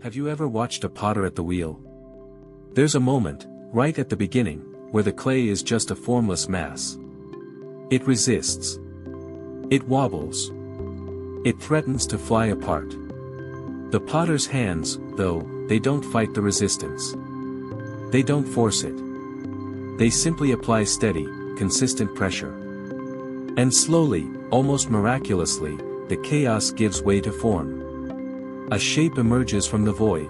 Have you ever watched a potter at the wheel? There's a moment, right at the beginning, where the clay is just a formless mass. It resists. It wobbles. It threatens to fly apart. The potter's hands, though, they don't fight the resistance. They don't force it. They simply apply steady, consistent pressure. And slowly, almost miraculously, the chaos gives way to form. A shape emerges from the void.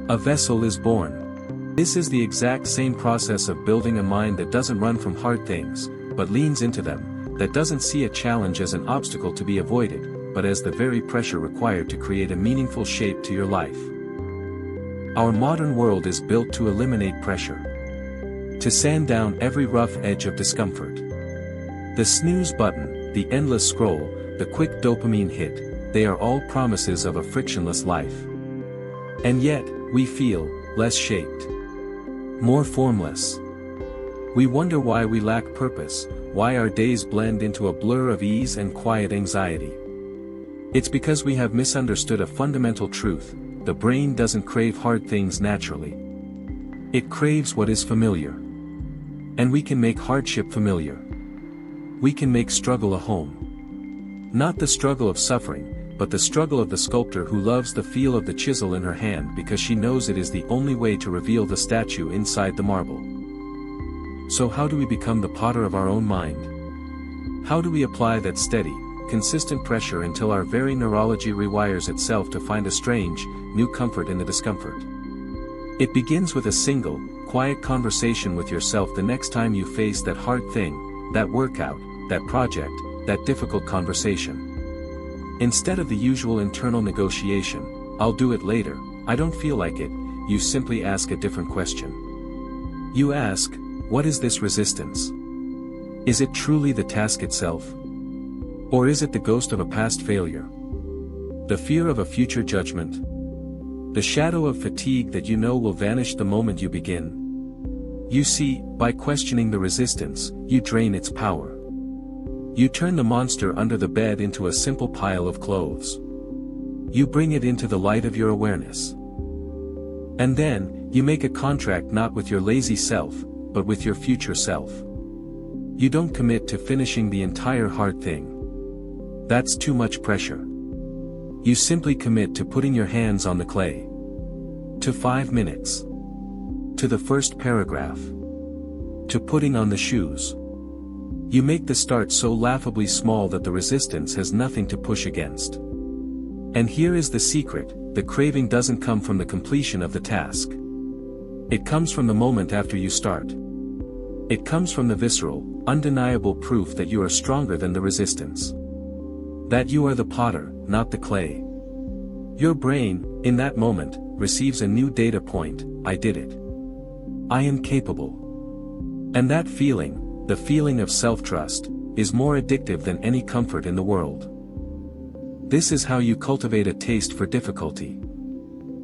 A vessel is born. This is the exact same process of building a mind that doesn't run from hard things, but leans into them, that doesn't see a challenge as an obstacle to be avoided, but as the very pressure required to create a meaningful shape to your life. Our modern world is built to eliminate pressure. To sand down every rough edge of discomfort. The snooze button, the endless scroll, the quick dopamine hit, they are all promises of a frictionless life. And yet, we feel less shaped. More formless. We wonder why we lack purpose, why our days blend into a blur of ease and quiet anxiety. It's because we have misunderstood a fundamental truth: the brain doesn't crave hard things naturally. It craves what is familiar. And we can make hardship familiar. We can make struggle a home. Not the struggle of suffering, but the struggle of the sculptor who loves the feel of the chisel in her hand because she knows it is the only way to reveal the statue inside the marble. So how do we become the potter of our own mind? How do we apply that steady, consistent pressure until our very neurology rewires itself to find a strange, new comfort in the discomfort? It begins with a single, quiet conversation with yourself the next time you face that hard thing, that workout, that project, that difficult conversation. Instead of the usual internal negotiation, "I'll do it later, I don't feel like it," you simply ask a different question. You ask, what is this resistance? Is it truly the task itself? Or is it the ghost of a past failure? The fear of a future judgment? The shadow of fatigue that you know will vanish the moment you begin? You see, by questioning the resistance, you drain its power. You turn the monster under the bed into a simple pile of clothes. You bring it into the light of your awareness. And then, you make a contract not with your lazy self, but with your future self. You don't commit to finishing the entire hard thing. That's too much pressure. You simply commit to putting your hands on the clay. To 5 minutes. To the first paragraph. To putting on the shoes. You make the start so laughably small that the resistance has nothing to push against. And here is the secret: the craving doesn't come from the completion of the task. It comes from the moment after you start. It comes from the visceral, undeniable proof that you are stronger than the resistance. That you are the potter, not the clay. Your brain, in that moment, receives a new data point: I did it. I am capable. And that feeling, the feeling of self-trust, is more addictive than any comfort in the world. This is how you cultivate a taste for difficulty.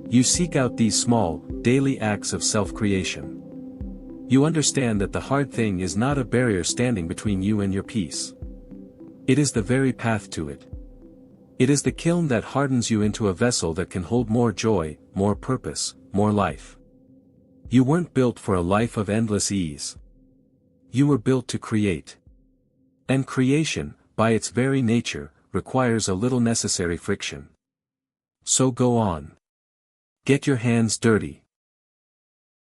You seek out these small, daily acts of self-creation. You understand that the hard thing is not a barrier standing between you and your peace. It is the very path to it. It is the kiln that hardens you into a vessel that can hold more joy, more purpose, more life. You weren't built for a life of endless ease. You were built to create. And creation, by its very nature, requires a little necessary friction. So go on. Get your hands dirty.